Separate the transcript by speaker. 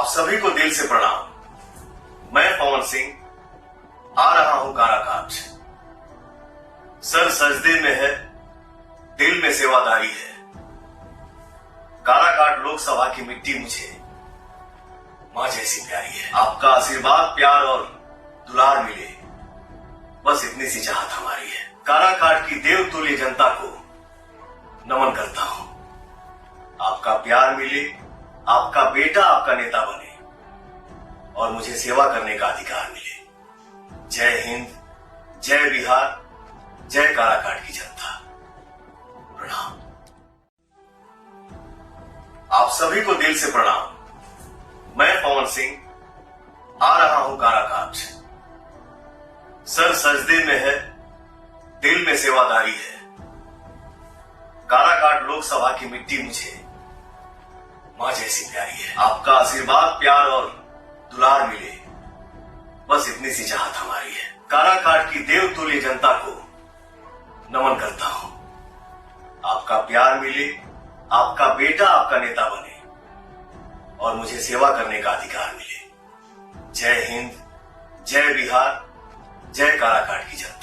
Speaker 1: आप सभी को दिल से प्रणाम। मैं पवन सिंह आ रहा हूं काराकाट। सर सजदे में है, दिल में सेवादारी है। काराकाट लोकसभा की मिट्टी मुझे मां जैसी प्यारी है। आपका आशीर्वाद, प्यार और दुलार मिले, बस इतनी सी चाहत हमारी है। काराकाट की देवतुल्य जनता को नमन करता हूं। आपका प्यार मिले, आपका बेटा आपका नेता बने और मुझे सेवा करने का अधिकार मिले। जय हिंद, जय बिहार, जय काराकाट की जनता। प्रणाम। आप सभी को दिल से प्रणाम। मैं पवन सिंह आ रहा हूं काराकाट। सर सजदे में है, दिल में सेवादारी है। काराकाट लोकसभा की मिट्टी मुझे मां जैसी प्यारी है। आपका आशीर्वाद, प्यार और दुलार मिले, बस इतनी सी चाहत हमारी है। काराकाट की देवतुल्य जनता को नमन करता हूं। आपका प्यार मिले, आपका बेटा आपका नेता बने और मुझे सेवा करने का अधिकार मिले। जय हिंद, जय बिहार, जय काराकाट की जनता।